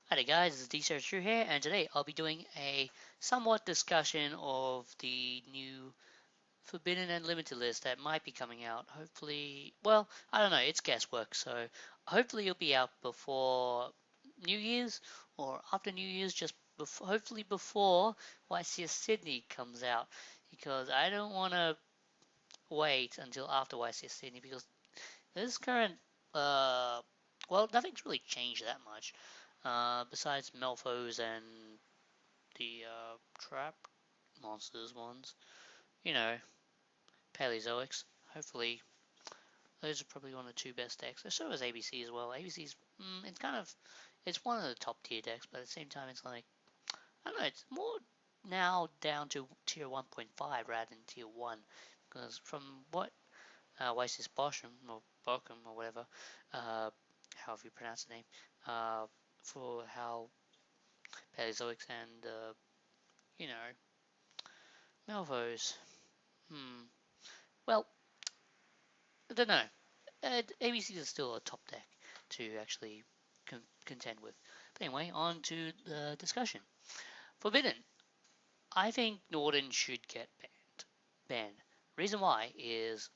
Hi there guys, this is DCRS HERO here, and today I'll be doing a somewhat discussion of the new Forbidden and Limited list that might be coming out. Hopefully, well, I don't know, it's guesswork, so hopefully it'll be out before New Year's or after New Year's, just hopefully before YCS Sydney comes out, because I don't want to wait until after YCS Sydney because this current, uh, well, nothing's really changed that much. Besides Melfos and the trap monsters ones, you know, Paleozoics. Hopefully, those are probably one of the two best decks. So is ABC as well. ABC's, it's kind of, it's one of the top tier decks, but at the same time, it's like, I don't know, it's more now down to tier 1.5 rather than tier 1. Because from what Wysis Boschum, or Bochum, or whatever, however you pronounce the name, for how Paleozoics and, you know, Melvos. Well, I don't know. ABC is still a top deck to actually contend with. But anyway, on to the discussion. Forbidden. I think Norden should get banned. Reason why is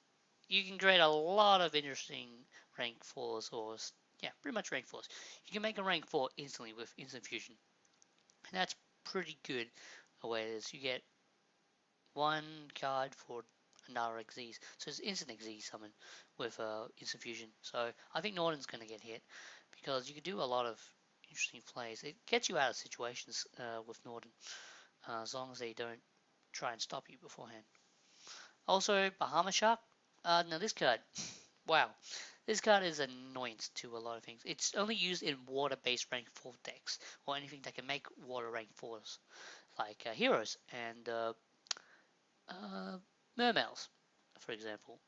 you can create a lot of interesting rank 4s or yeah, pretty much rank 4s. You can make a rank 4 instantly with instant fusion. And that's pretty good the way it is. You get one card for another Xyz. So it's instant Xyz summon with instant fusion. So I think Norden's going to get hit because you can do a lot of interesting plays. It gets you out of situations with Norden as long as they don't try and stop you beforehand. Also, Bahama Shark. Now this card, wow. This card is an annoyance to a lot of things. It's only used in water-based rank 4 decks, or anything that can make water rank 4s, like heroes and mermaids, for example.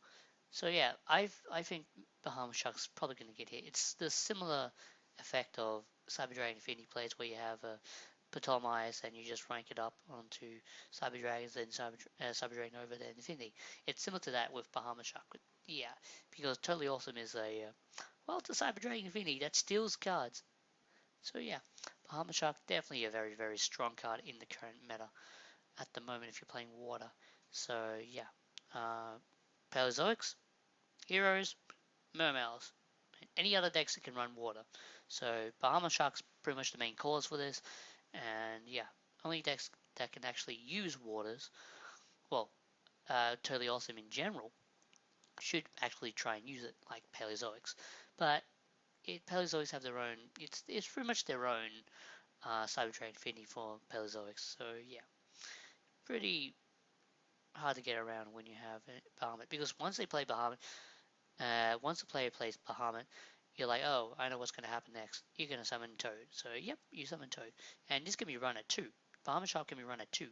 So yeah, I think Bahama Shark's probably going to get hit. It's the similar effect of Cyber Dragon Infinity plays where you have a Ptolemy and you just rank it up onto Cyber Dragons, then Cyber Dragon over, then Infinity. It's similar to that with Bahama Shark. But yeah, because Totally Awesome is a, well, it's a Cyber Dragon Infinity that steals cards. So yeah, Bahama Shark definitely a very, very strong card in the current meta at the moment if you're playing water. So yeah, Paleozoics, Heroes, Mermaids, and any other decks that can run water. So Bahama Shark's pretty much the main cause for this, and yeah, only decks that can actually use waters, well, Totally Awesome in general, should actually try and use it, like Paleozoics. But Paleozoics have their own, it's pretty much their own Cyber Dragon Infinity for Paleozoics. So yeah, pretty hard to get around when you have Bahamut, because once they play Bahamut, once the player plays Bahamut, you're like, oh, I know what's going to happen next. You're going to summon Toad. So, yep, you summon Toad. And this can be run at 2. Bahamut Shark can be run at 2.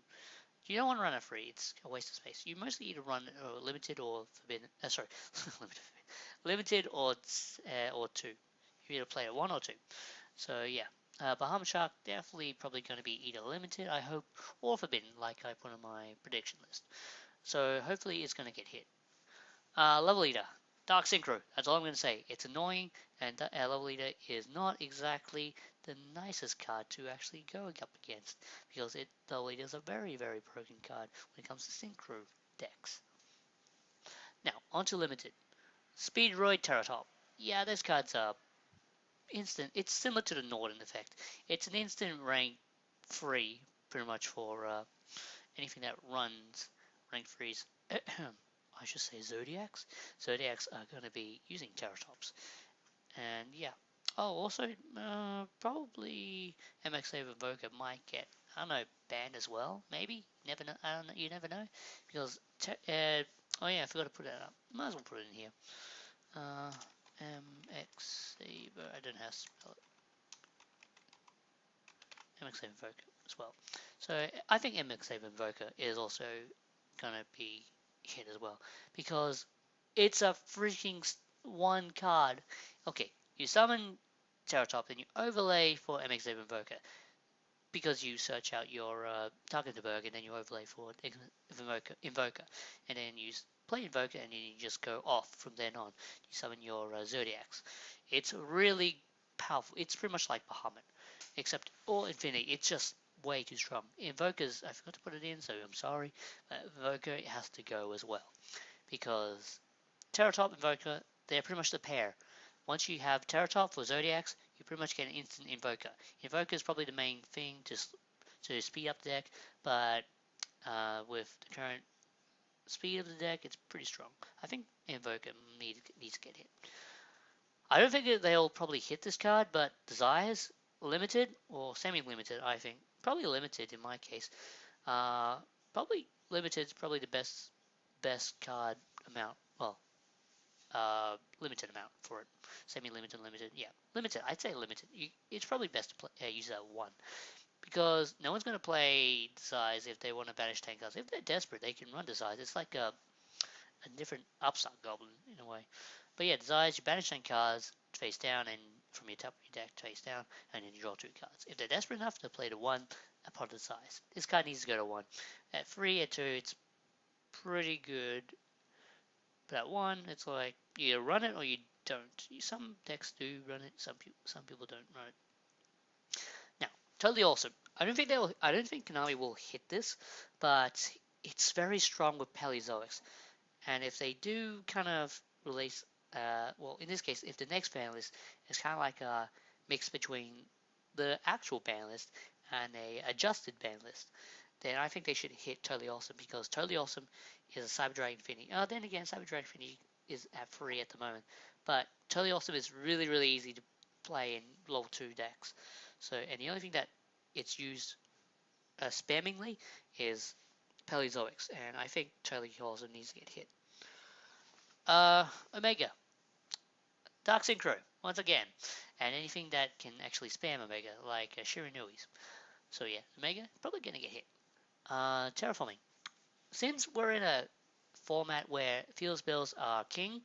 You don't want to run at 3. It's a waste of space. You mostly either run limited or forbidden. Sorry, limited or 2. You either play at 1 or 2. So, yeah. Bahamut Shark definitely probably going to be either limited, I hope, or forbidden, like I put on my prediction list. So hopefully it's going to get hit. Level Eater. Dark Synchro. That's all I'm going to say. It's annoying, and Level Eater is not exactly the nicest card to actually go up against, because Level Eater is a very, very broken card when it comes to Synchro decks. Now, onto Limited. Speedroid Terratop. Yeah, this card's instant. It's similar to the Norden effect. It's an instant rank 3, pretty much for anything that runs rank 3s. I should say Zodiacs. Zodiacs are going to be using Terratops. And yeah. Oh, also, probably MX Invoker might get, I don't know, banned as well, maybe? Never know. I don't know. You never know. Because, oh yeah, I forgot to put that up. Might as well put it in here. MX Saber, I don't know how to spell it. MX Invoker as well. So I think MX Invoker is also going to be hit as well, because it's a freaking one card. Okay, you summon Terratop, then you overlay for MX Invoker, because you search out your target Invoker, and then you overlay for Invoker, and then you play Invoker, and then you just go off from then on. You summon your Zodiacs. It's really powerful. It's pretty much like Bahamut. except or Infinity. It's just way too strong. Invokers, I forgot to put it in, so I'm sorry. Invoker has to go as well because Terratop Invoker, they're pretty much the pair. Once you have Terratop for Zodiacs, you pretty much get an instant Invoker. Invoker is probably the main thing to speed up the deck, but with the current speed of the deck, it's pretty strong. I think Invoker needs to get hit. I don't think that they'll probably hit this card, but Desires, limited or semi-limited, I think. Probably limited in my case. Probably limited is probably the best card amount. Well, limited amount for it. Semi-limited, limited. Yeah, limited. I'd say limited. It's probably best to use that one. Because no one's going to play Desires if they want to banish 10 cards. If they're desperate, they can run Desires. It's like a different upstart goblin in a way. But yeah, Desires, you banish 10 cards face down and from your top of your deck face down, and then you draw 2 cards. If they're desperate enough to play to 1 upon Desires, this card needs to go to 1. At 3, at 2, it's pretty good. But at 1, it's like you either run it or you don't. Some decks do run it, some people don't run it. Now, totally awesome. I don't think Konami will hit this, but it's very strong with Paleozoics. And if they do kind of release, well, in this case, if the next ban list is kind of like a mix between the actual ban list and a adjusted ban list, then I think they should hit Totally Awesome because Totally Awesome is a Cyber Dragon Infinity. Then again, Cyber Dragon Infinity is at free at the moment, but Totally Awesome is really, really easy to play in level 2 decks. So, and the only thing that it's used spammingly is Paleozoics, and I think Totally Awesome needs to get hit. Omega. Dark Synchro, once again. And anything that can actually spam Omega, like Shiranui's. So yeah, Omega, probably going to get hit. Terraforming. Since we're in a format where field spells are king,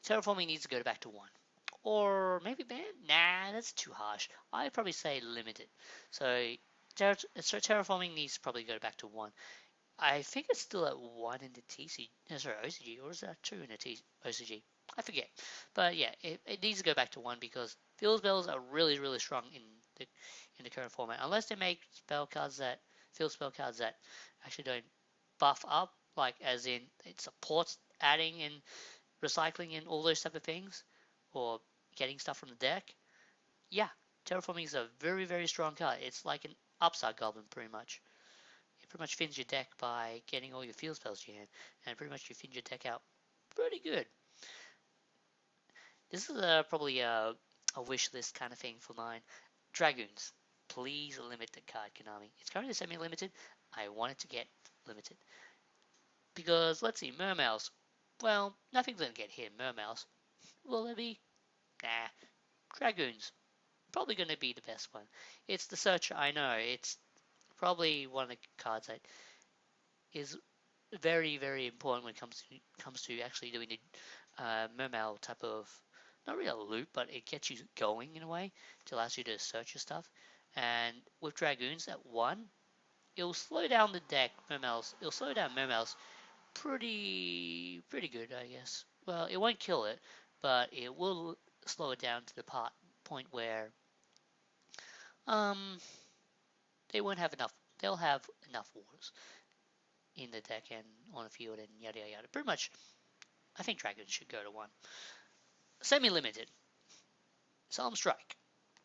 Terraforming needs to go back to 1. Or maybe ban? Nah, that's too harsh. I'd probably say limited. So Terraforming needs to probably go back to 1. I think it's still at 1 in the OCG, or is that 2 in the OCG? I forget. But yeah, it needs to go back to 1 because field spells are really, really strong in the current format. Unless they make field spell cards that actually don't buff up, like as in it supports adding and recycling and all those type of things, or getting stuff from the deck. Yeah, Terraforming is a very, very strong card. It's like an upside goblin pretty much. It pretty much fins your deck by getting all your field spells you hand, and pretty much you fin your deck out pretty good. This is probably a wish list kind of thing for mine. Dragoons. Please limit the card, Konami. It's currently semi-limited. I want it to get limited. Because, let's see, Mermails. Well, nothing's going to get hit in Mermails. Will there be? Nah. Dragoons. Probably going to be the best one. It's the Searcher, I know. It's probably one of the cards that is very, very important when it comes to actually doing the Mermail type of, not really a loop, but it gets you going in a way to allow you to search your stuff. And with Dragoons at 1, it'll slow down the deck, Mermails. It'll slow down Mermails pretty good, I guess. Well, it won't kill it, but it will slow it down to the point where they won't have enough. They'll have enough waters in the deck and on the field and yada yada yada. Pretty much, I think Dragons should go to 1. Semi-limited. Solemn Strike.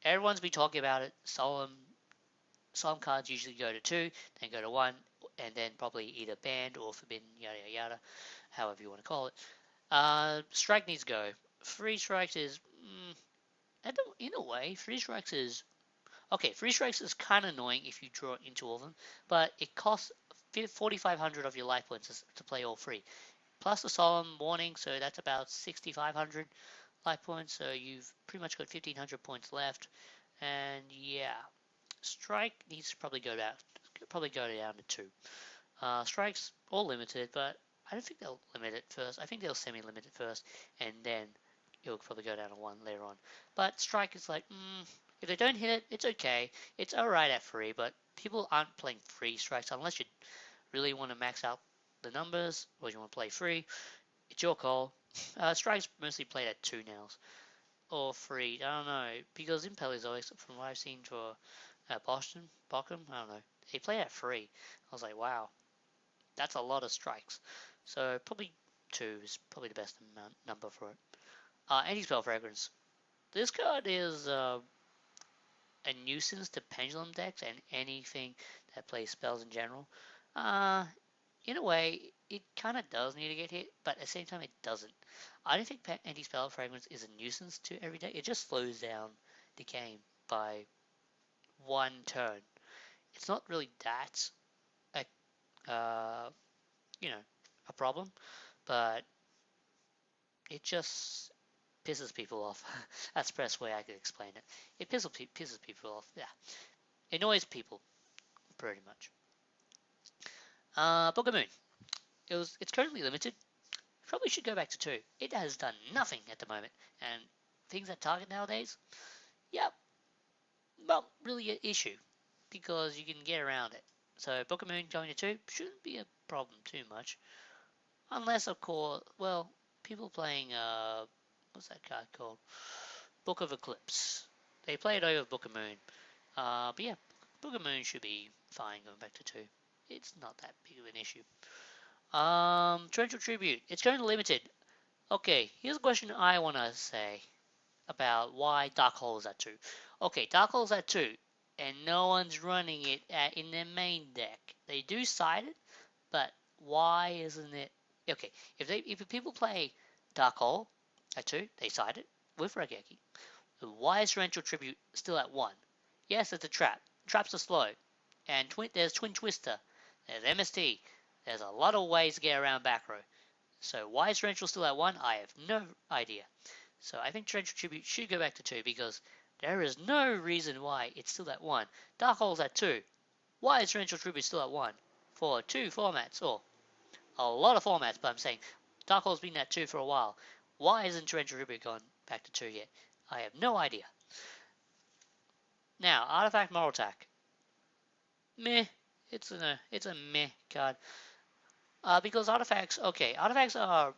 Everyone's been talking about it. Solemn cards usually go to 2, then go to 1, and then probably either banned or forbidden, yada yada yada, however you want to call it. Strike needs to go. 3 strikes is, in a way, 3 strikes is, okay, 3 strikes is kind of annoying if you draw into all of them, but it costs 4,500 of your life points to play all 3. Plus the Solemn Warning, so that's about 6,500 life points, so you've pretty much got 1,500 points left, and yeah, Strike needs to probably go down to 2. Strikes all limited, but I don't think they'll limit it first. I think they'll semi-limit it first, and then it'll probably go down to 1 later on. But Strike is like, if they don't hit it, it's okay. It's alright at 3, but people aren't playing 3 strikes unless you really want to max out the numbers, or you want to play 3. It's your call. Strike's mostly played at 2 now. or free. I don't know, because Impel is always, from what I've seen for Boston, Bochum, I don't know, they play at free. I was like, wow, that's a lot of strikes. So probably 2 is probably the best number for it. Anti-spell fragrance. This card is a nuisance to pendulum decks and anything that plays spells in general. Uh, in a way, it kind of does need to get hit, but at the same time, it doesn't. I don't think anti-spell fragments is a nuisance to every deck. It just slows down the game by 1 turn. It's not really that a you know a problem, but it just pisses people off. That's the best way I could explain it. It pisses people off. Yeah, it annoys people pretty much. Book of Moon. It's currently limited. Probably should go back to 2. It has done nothing at the moment, and things at Target nowadays, yep, well, really an issue because you can get around it. So Book of Moon going to 2 shouldn't be a problem too much, unless of course, well, people playing what's that card called? Book of Eclipse. They play it over Book of Moon. But yeah, Book of Moon should be fine going back to 2. It's not that big of an issue. Torrential Tribute. It's going to limited. Okay, here's a question I want to say about why Dark Hole is at 2. Okay, Dark Hole's at 2, and no one's running it in their main deck. They do side it, but why isn't it? Okay, if people play Dark Hole at 2, they side it with Regeki. Why is Torrential Tribute still at 1? Yes, it's a trap. Traps are slow, and there's Twin Twister, there's MST. There's a lot of ways to get around back row. So why is Torrential still at 1? I have no idea. So I think Torrential Tribute should go back to 2 because there is no reason why it's still at 1. Dark Hole's at 2. Why is Torrential Tribute still at 1? For 2 formats, or a lot of formats, but I'm saying Dark Hole's been at 2 for a while. Why isn't Torrential Tribute gone back to 2 yet? I have no idea. Now, Artifact Moral Attack. Meh. It's a meh card. Because artifacts are,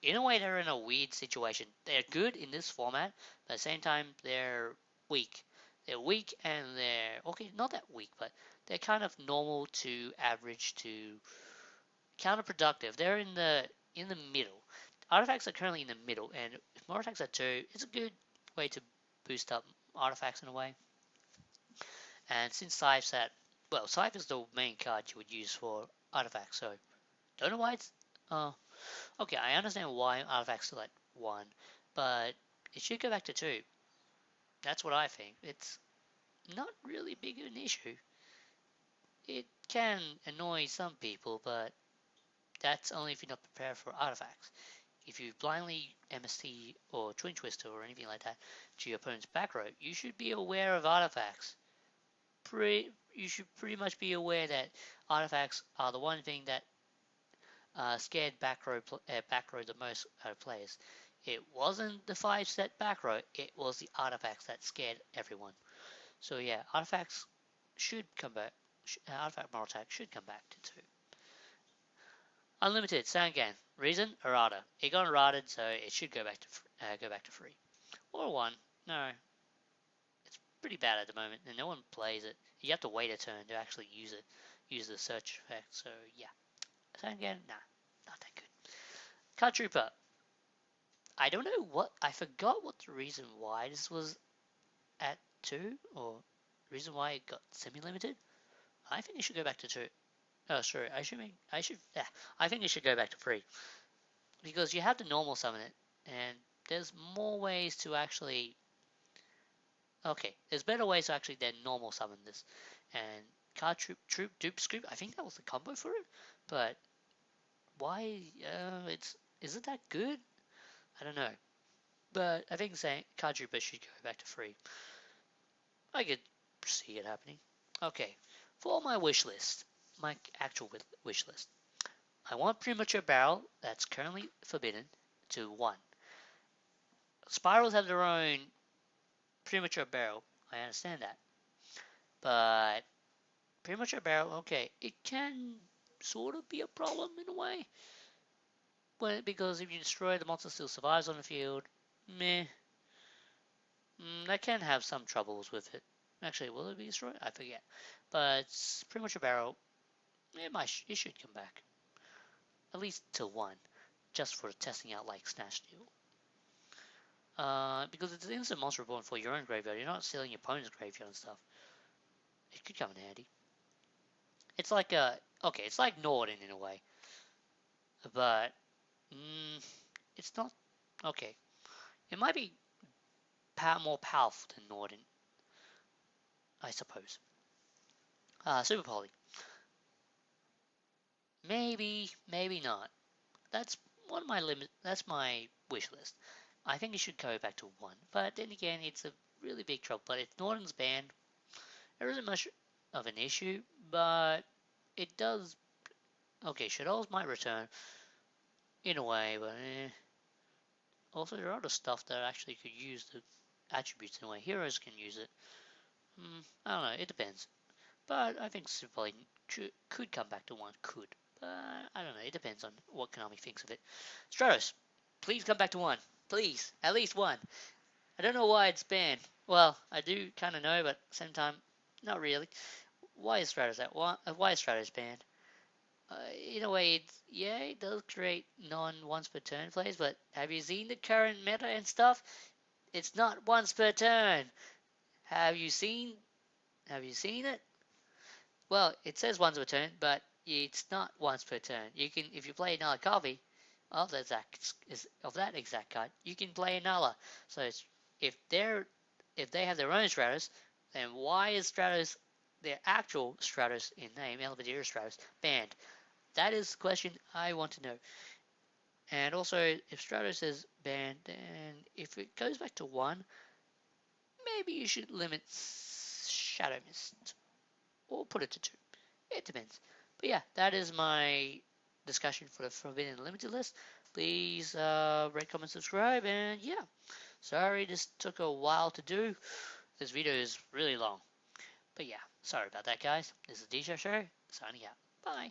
in a way, they're in a weird situation. They're good in this format, but at the same time, they're weak. They're weak and they're, okay, not that weak, but they're kind of normal to average to counterproductive. They're in the middle. Artifacts are currently in the middle, and if more attacks are 2, it's a good way to boost up artifacts in a way. And since Scythe's at, well, Scythe is the main card you would use for artifacts, so don't know why it's, okay, I understand why artifacts still at 1, but it should go back to 2. That's what I think. It's not really big of an issue. It can annoy some people, but that's only if you're not prepared for artifacts. If you blindly MST or Twin Twister or anything like that to your opponent's back row, you should be aware of artifacts. You should pretty much be aware that artifacts are the one thing that scared back row the most players. It wasn't the 5-set back row, it was the artifacts that scared everyone. So yeah, artifacts should come back. Artifact Moral Attack should come back to 2. Unlimited Sangan. Reason? Errata. It got errated, so it should go back to 3 or 1. No, it's pretty bad at the moment, and no one plays it. You have to wait a turn to actually use it. Use the search effect. So yeah, Sangan, nah, not that good. Card Trooper. I don't know what. I forgot what the reason why this was at 2, or the reason why it got semi-limited. I think it should go back to 2. Oh, sorry. I think it should go back to 3 because you have to normal summon it, and there's more ways to actually. Okay, there's better ways to actually then normal summon this, and card troop dupe scoop. I think that was the combo for it, but why? Is it that good? I don't know, but I think saying card trooper should go back to 3. I could see it happening. Okay, for my wish list. My actual wish list. I want Premature Barrel, that's currently forbidden, to 1. Spirals have their own Premature Barrel, I understand that. But Premature Barrel, okay, it can sort of be a problem in a way. Because if you destroy, the monster still survives on the field. Meh. They can have some troubles with it. Actually, will it be destroyed? I forget. But it's pretty much a barrel. It should come back. At least to 1. Just for testing out like Snatch Steal. Because it's an instant monster reborn for your own graveyard. You're not stealing your opponent's graveyard and stuff. It could come in handy. It's like okay, it's like Norden in a way. But, it's not, okay. It might be more powerful than Norden, I suppose. Super Poly. Maybe, maybe not. That's one of my that's my wish list. I think it should go back to 1. But then again, it's a really big trouble. But if Norden's banned, there isn't much of an issue, but it does. Okay, Shadows might return in a way, but also there are other stuff that actually could use the attributes in a way. Heroes can use it. I don't know, it depends. But I think Super Poly could come back to 1, could. But I don't know, it depends on what Konami thinks of it. Stratos, please come back to 1. Please, at least 1. I don't know why it's banned. Well, I do kind of know, but at the same time, not really. Why is Stratos why is Stratos banned? In a way, it does create non-once per turn plays, but have you seen the current meta and stuff? It's not once per turn. Have you seen it? Well, it says once per turn, but it's not once per turn. You can, if you play another copy of that exact card, you can play another. So if they have their own Stratos, then why is Stratos, their actual Stratos in name, Elvedira Stratos, banned? That is the question I want to know. And also, if Stratos is banned, then if it goes back to 1, maybe you should limit Shadow Mist. Or put it to 2. It depends. But yeah, that is my discussion for the Forbidden Limited list. Please rate, comment, subscribe, and yeah. Sorry this took a while to do. This video is really long. But yeah, sorry about that, guys. This is DCRS HERO, signing out. Bye.